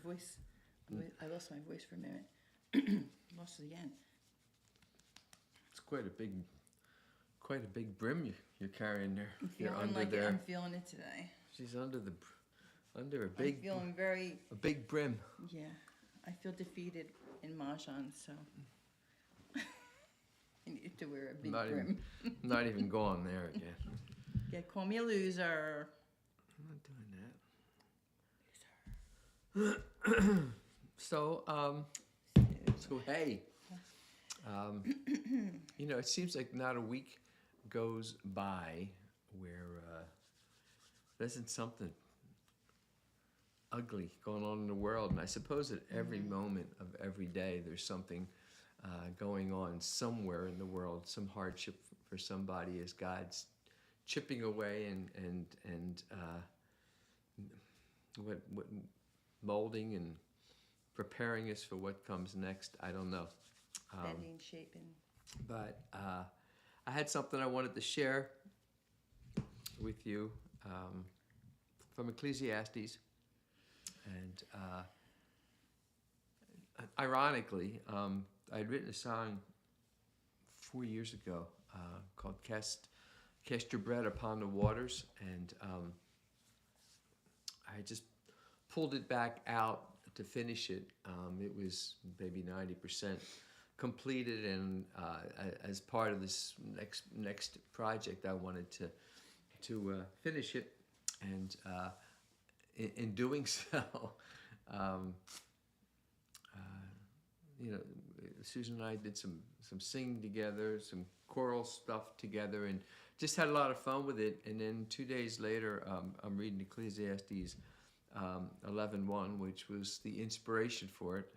voice. I lost my voice for a minute. Lost it again. It's quite a big brim you're carrying there. I'm You're feeling under like there. I'm feeling it today. She's under a I'm feeling very. A big brim. Yeah, I feel defeated in Mahjong, so I need to wear a big brim. Not even going there again. Yeah, call me a loser. I'm not doing that. So hey, it seems like not a week goes by where there isn't something ugly going on in the world, and I suppose at every moment of every day there's something going on somewhere in the world, some hardship for somebody as God's chipping away and what molding and preparing us for what comes next. I don't know. Bending, shaping. But I had something I wanted to share with you from Ecclesiastes. And ironically, I'd written a song 4 years ago called Cast Your Bread Upon the Waters. And I just pulled it back out to finish it. It was maybe 90% completed, and as part of this next project, I wanted to finish it, and in doing so, Susan and I did some singing together, some choral stuff together, and just had a lot of fun with it. And then 2 days later, I'm reading Ecclesiastes 11:1, which was the inspiration for it.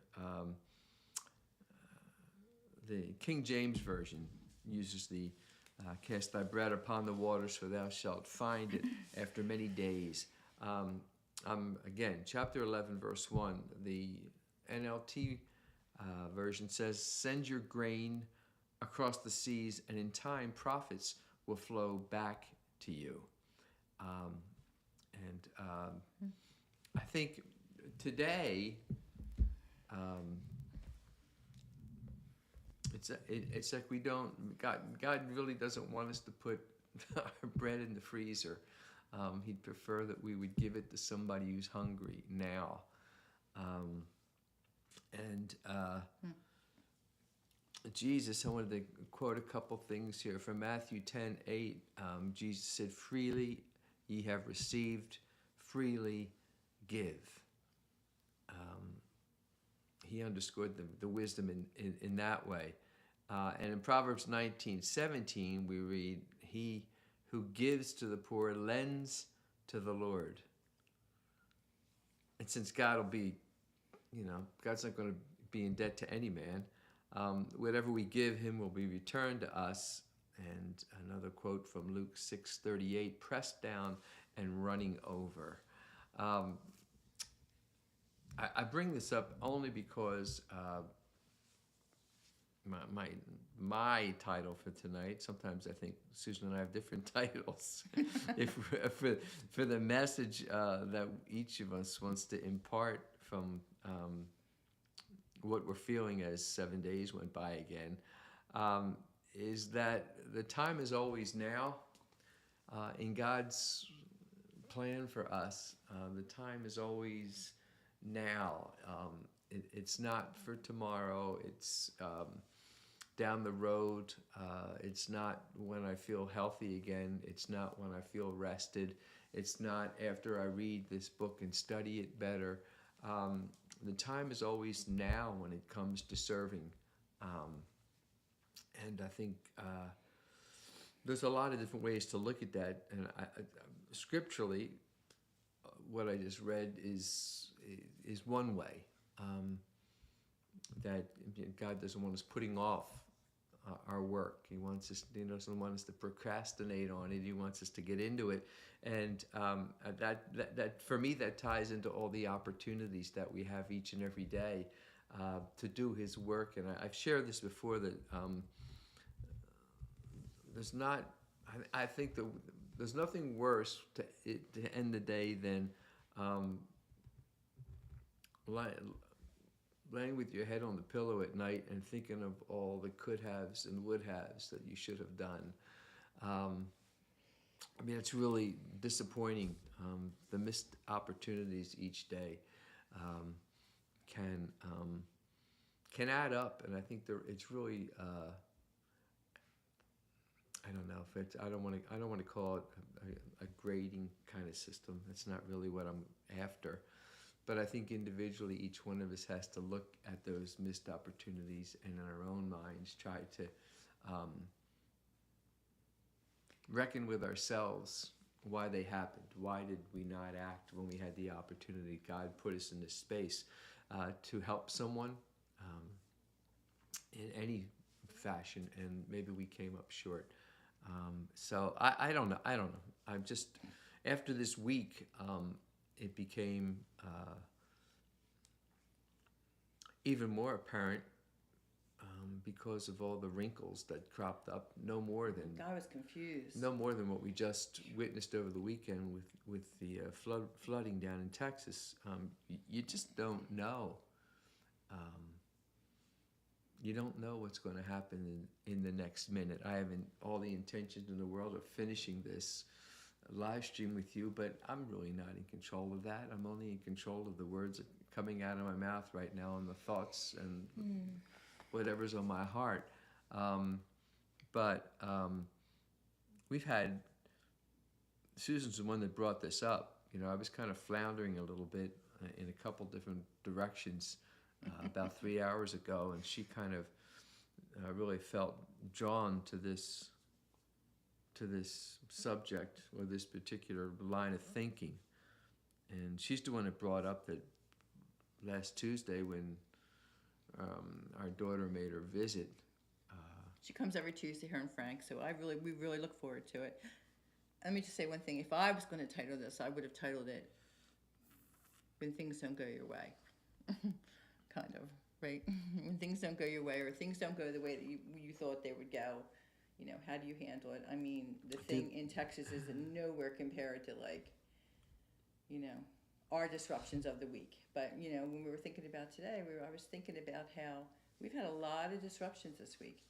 The King James Version uses the cast thy bread upon the waters, for thou shalt find it after many days. Again, chapter 11, verse 1, the NLT version says, send your grain across the seas, and in time profits will flow back to you. I think today, it's like we don't, God really doesn't want us to put our bread in the freezer. He'd prefer that we would give it to somebody who's hungry now. Jesus, I wanted to quote a couple things here from Matthew 10:8. Jesus said, freely ye have received, freely give. He underscored the wisdom in that way. And in Proverbs 19:17, we read, he who gives to the poor lends to the Lord. And since God will be, God's not going to be in debt to any man, whatever we give him will be returned to us. And another quote from Luke 6:38, pressed down and running over. I bring this up only because my title for tonight, sometimes I think Susan and I have different titles, for the message that each of us wants to impart from what we're feeling as 7 days went by again, is that the time is always now. In God's plan for us, the time is always now. It's not for tomorrow. It's down the road. It's not when I feel healthy again. It's not when I feel rested. It's not after I read this book and study it better. The time is always now when it comes to serving. And I think there's a lot of different ways to look at that. And scripturally, what I just read is one way. That God doesn't want us putting off our work. He doesn't want us to procrastinate on it. He wants us to get into it. And that for me, that ties into all the opportunities that we have each and every day to do His work. And I've shared this before, that I think that there's nothing worse to end the day than laying with your head on the pillow at night and thinking of all the could-haves and would-haves that you should have done. I mean, it's really disappointing. The missed opportunities each day can add up, and I think it's really. I don't know if it's. I don't want to call it a grading kind of system. That's not really what I'm after. But I think individually, each one of us has to look at those missed opportunities and in our own minds try to reckon with ourselves why they happened. Why did we not act when we had the opportunity? God put us in this space to help someone in any fashion, and maybe we came up short. So I don't know. I'm just, after this week, it became even more apparent because of all the wrinkles that cropped up. No more than I was confused. No more than what we just witnessed over the weekend with the flooding down in Texas. You just don't know. You don't know what's going to happen in the next minute. I haven't all the intentions in the world of finishing this live stream with you, but I'm really not in control of that. I'm only in control of the words coming out of my mouth right now and the thoughts and whatever's on my heart. But we've had, Susan's the one that brought this up. You know, I was kind of floundering a little bit in a couple different directions about 3 hours ago, and she kind of really felt drawn to this subject or this particular line of thinking. And she's the one that brought up that last Tuesday when our daughter made her visit. She comes every Tuesday, her and Frank, so we really look forward to it. Let me just say one thing. If I was going to title this, I would have titled it "When Things Don't Go Your Way." Kind of, right? When things don't go your way, or things don't go the way that you thought they would go, you know, how do you handle it? I mean, the thing in Texas is nowhere compared to, like, you know, our disruptions of the week. But, you know, when we were thinking about today, I was thinking about how we've had a lot of disruptions this week,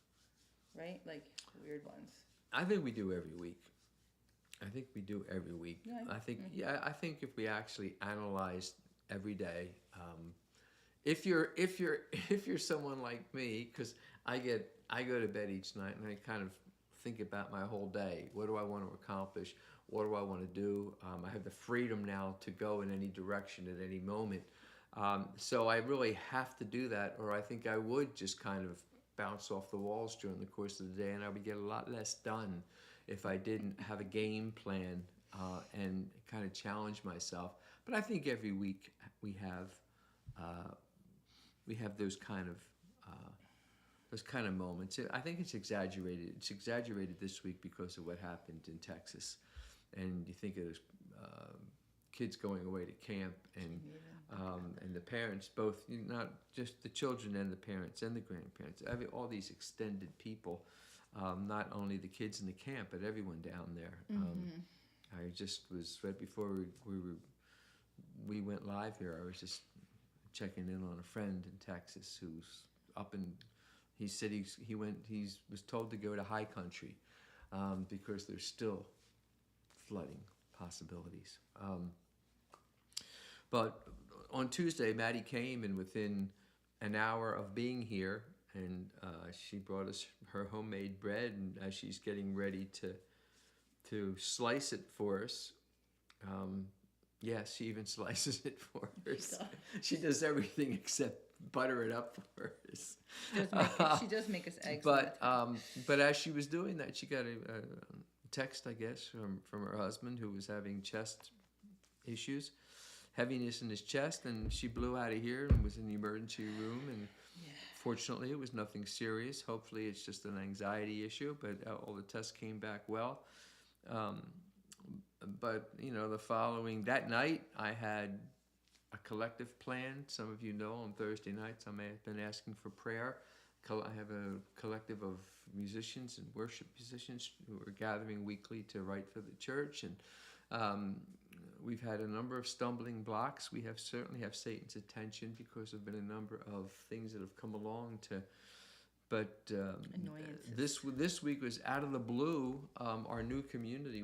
right? Like, weird ones. I think we do every week. Yeah. I think if we actually analyzed every day, if you're someone like me, because I go to bed each night and I kind of think about my whole day. What do I want to accomplish? What do I want to do? I have the freedom now to go in any direction at any moment. So I really have to do that, or I think I would just kind of bounce off the walls during the course of the day, and I would get a lot less done if I didn't have a game plan and kind of challenge myself. But I think every week we have those kind of moments. I think it's exaggerated. It's exaggerated this week because of what happened in Texas, and you think of those kids going away to camp, and the parents, both, not just the children and the parents and the grandparents, all these extended people, not only the kids in the camp, but everyone down there. I just was, right before we went live here, I was just checking in on a friend in Texas who's up in, he said he was told to go to high country because there's still flooding possibilities. But on Tuesday, Maddie came, and within an hour of being here, and she brought us her homemade bread, and as she's getting ready to slice it for us, yes, she even slices it for us. She does everything except butter it up for us. She does make us eggs. But as she was doing that, she got a text, I guess, from her husband, who was having chest issues, heaviness in his chest, and she blew out of here and was in the emergency room. And fortunately, it was nothing serious. Hopefully, it's just an anxiety issue. But all the tests came back well. But, you know, that night, I had a collective plan. Some of you know on Thursday nights I may have been asking for prayer. I have a collective of musicians and worship musicians who are gathering weekly to write for the church. And we've had a number of stumbling blocks. We have certainly have Satan's attention because there've been a number of things that have come along to. But Annoyances. this week was out of the blue. Our new community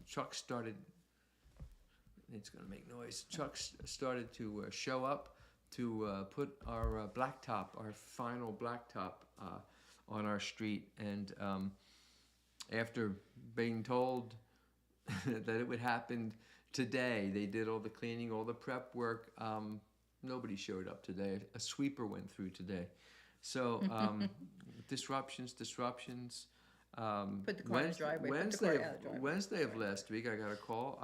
Chuck started. It's going to make noise. Chuck started to show up to put our blacktop, our final blacktop, on our street. And after being told that it would happen today, they did all the cleaning, all the prep work. Nobody showed up today. A sweeper went through today. So disruptions. Put the car in the driveway. Wednesday of last week, I got a call.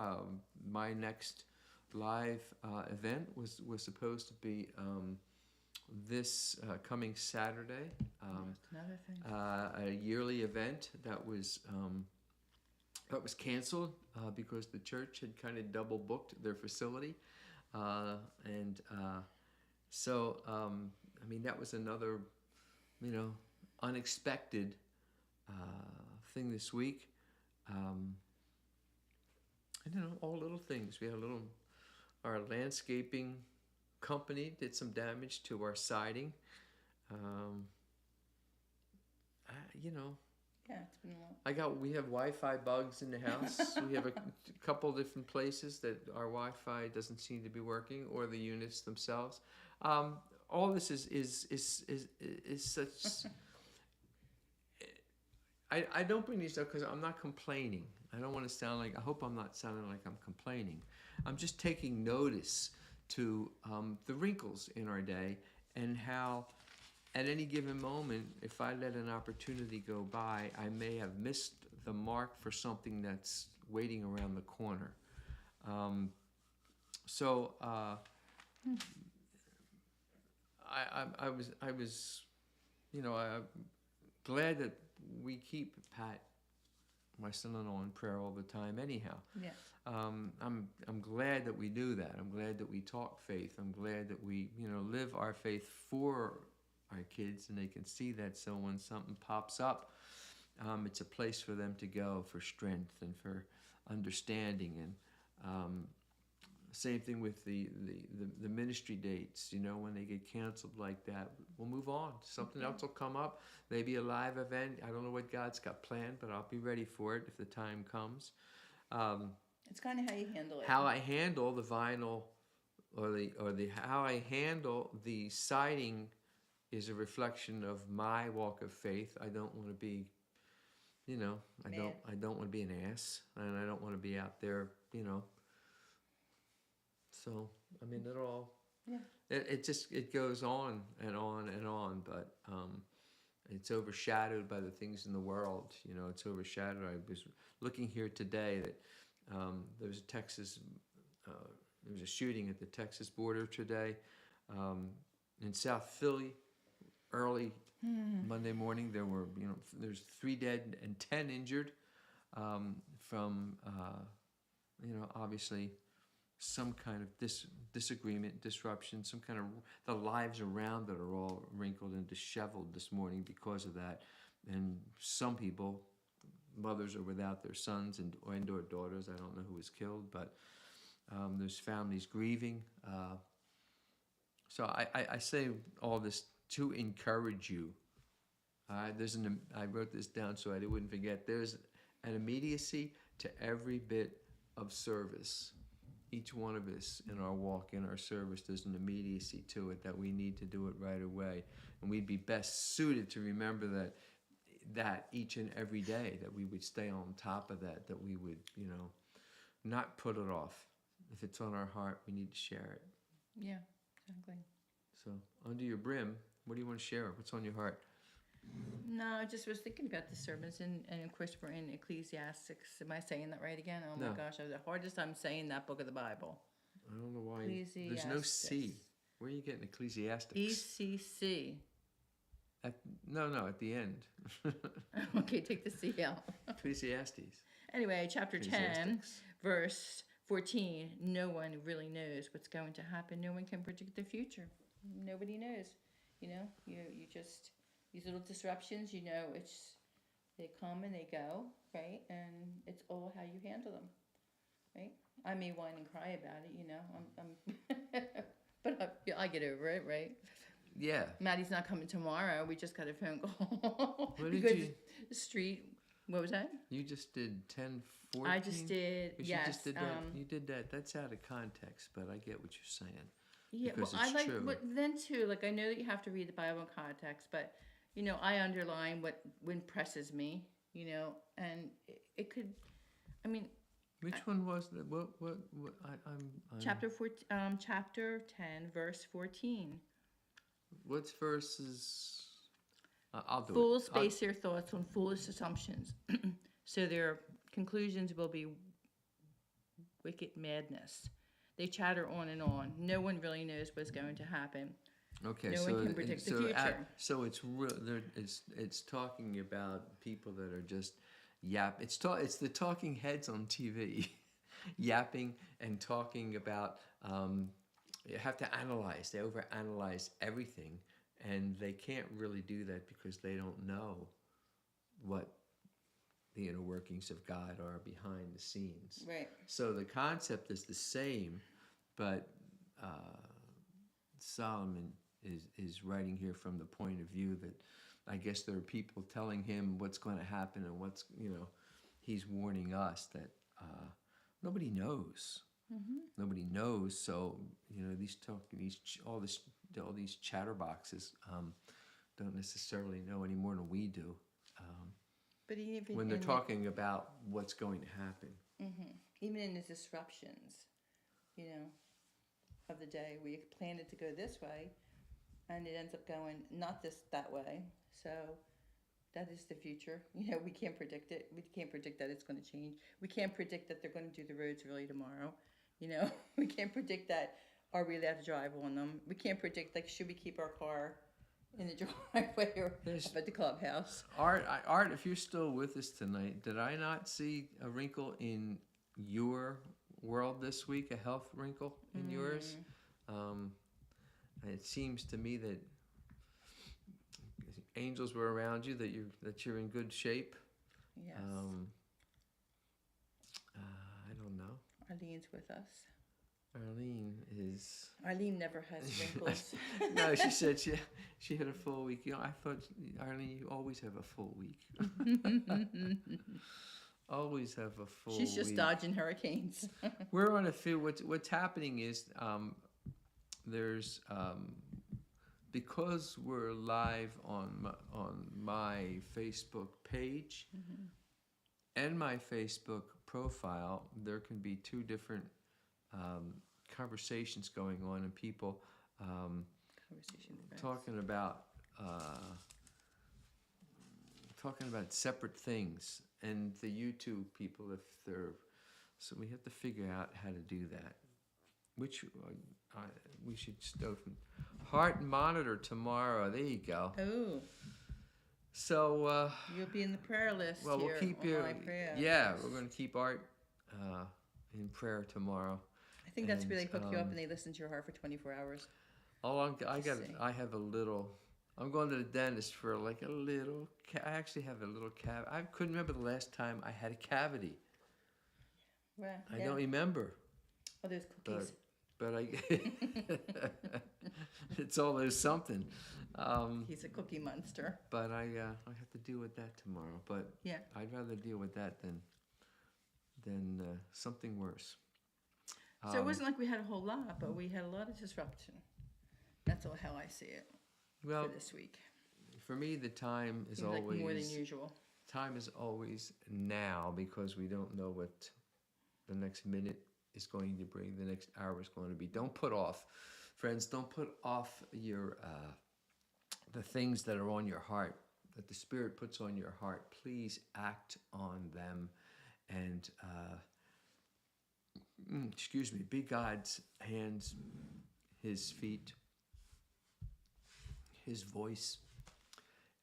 My next live event was supposed to be this coming Saturday. Another thing. A yearly event that was canceled because the church had kind of double booked their facility, so I mean, that was another, unexpected thing this week. All little things. We had our landscaping company did some damage to our siding. Yeah, it's been a lot. We have Wi-Fi bugs in the house. We have a couple different places that our Wi-Fi doesn't seem to be working, or the units themselves. All this is such. I don't bring these up because I'm not complaining. I don't want to sound like. I hope I'm not sounding like I'm complaining. I'm just taking notice to the wrinkles in our day and how, at any given moment, if I let an opportunity go by, I may have missed the mark for something that's waiting around the corner. I'm glad that we keep Pat, my son-in-law, in prayer all the time. Anyhow, yeah. I'm glad that we do that. I'm glad that we talk faith. I'm glad that we live our faith for our kids, and they can see that. So when something pops up, it's a place for them to go for strength and for understanding. And same thing with the ministry dates. When they get canceled like that, we'll move on. Something else will come up. Maybe a live event. I don't know what God's got planned, but I'll be ready for it if the time comes. It's kind of how you handle it. How I handle the vinyl, how I handle the siding, is a reflection of my walk of faith. I don't want to be, I don't want to be an ass, and I don't want to be out there, So, I mean, it all, it goes on and on and on, but it's overshadowed by the things in the world. It's overshadowed. I was looking here today that there was a shooting at the Texas border today in South Philly. Early Monday morning, there's 3 dead and 10 injured from obviously some kind of disagreement, disruption, some kind of, the lives around it are all wrinkled and disheveled this morning because of that. And some people, mothers, are without their sons and/or daughters. I don't know who was killed, but there's families grieving. So I say all this to encourage you. I wrote this down so I wouldn't forget. There's an immediacy to every bit of service. Each one of us in our walk, in our service, there's an immediacy to it that we need to do it right away. And we'd be best suited to remember that each and every day, that we would stay on top of that we would, not put it off. If it's on our heart, we need to share it. Yeah, exactly. So, under your brim, what do you want to share? What's on your heart? No, I just was thinking about the sermons, and of course we're in Ecclesiastes. Am I saying that right again? Oh my gosh, I have the hardest time saying that book of the Bible. I don't know why. There's no C. Where are you getting Ecclesiastes? ECC. No, at the end. Okay, take the C out. Ecclesiastes. Anyway, chapter 10, verse 14. No one really knows what's going to happen. No one can predict the future. Nobody knows. You just, these little disruptions, they come and they go, right? And it's all how you handle them. right? I may whine and cry about it, you know. But I get over it, right? Yeah. Maddie's not coming tomorrow. We just got a phone call. What did because you? the street. What was that? You just did 10, 14? I just did. 'Cause Yes. You just did that. You did that. That's out of context, but I get what you're saying. Yeah. Because Well, it's I like. true. But then too, like I know that you have to read the Bible in context, but you know, I underline what impresses me. You know, and it could. I mean, Which one was that? What? I'm chapter 10, verse 14. What's verses? I'll do Fools it. base their thoughts on foolish assumptions, so their conclusions will be wicked madness. They chatter on and on. No one really knows what's going to happen. Okay, No so one can predict the future. So it's real. It's talking about people that are just It's the talking heads on TV, yapping and talking about. You have to analyze. They overanalyze everything, and they can't really do that because they don't know what the inner workings of God are behind the scenes. Right. So the concept is the same, but Solomon is writing here from the point of view that I guess there are people telling him what's going to happen and what's, he's warning us that nobody knows. Mm-hmm. Nobody knows. So, all these chatterboxes don't necessarily know any more than we do. But even when they're talking about what's going to happen. Mm-hmm. Even in the disruptions, of the day, we planned it to go this way, and it ends up going not that way. So that is the future. We can't predict it. We can't predict that it's going to change. We can't predict that they're going to do the roads really tomorrow. We can't predict that. Are we allowed to drive on them? We can't predict, should we keep our car in the driveway or up at the clubhouse? Art, if you're still with us tonight, did I not see a wrinkle in your world this week, a health wrinkle in yours? It seems to me that angels were around you, that you're in good shape. Yes. I don't know. Arlene's with us. Arlene never has wrinkles. No, she said she had a full week. I thought, Arlene, you always have a full week. Always have a full week. She's just dodging hurricanes. We're on a field. What's happening is there's because we're live on my Facebook page and my Facebook profile, there can be two different conversations going on, and people talking about separate things, and the YouTube people, so we have to figure out how to do that. Which we should heart monitor tomorrow. There you go. Oh. So you'll be in the prayer list. Well, here we'll keep on my prayer. Yeah, we're going to keep Art in prayer tomorrow. I think that's where they hook you up and they listen to your heart for 24 hours. I have a little. I'm going to the dentist for a little. I actually have a little cavity. I couldn't remember the last time I had a cavity. Well, I don't remember. Oh, there's cookies. But it's always something. He's a cookie monster. But I have to deal with that tomorrow. But yeah, I'd rather deal with that than something worse. So it wasn't like we had a whole lot, but we had a lot of disruption. That's all how I see it. For this week. For me, the time is always like more than usual. Time is always now, because we don't know what the next minute is going to bring, the next hour is going to be. Don't put off, friends. Don't put off your the things that are on your heart, that the Spirit puts on your heart. Please act on them, and be God's hands, His feet, His voice,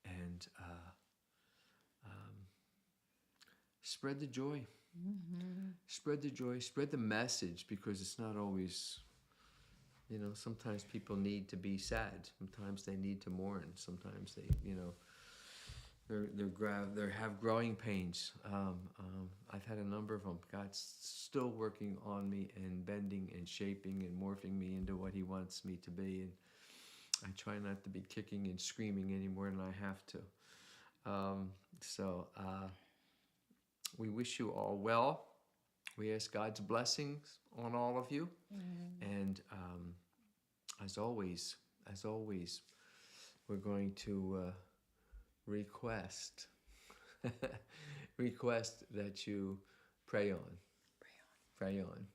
and spread the joy. Mm-hmm. Spread the joy, spread the message, because it's not always, sometimes people need to be sad. Sometimes they need to mourn. Sometimes they, they have growing pains. I've had a number of them. God's still working on me and bending and shaping and morphing me into what He wants me to be. And I try not to be kicking and screaming any more than I have to. We wish you all well. We ask God's blessings on all of you. And as always, we're going to request that you pray on. Pray on.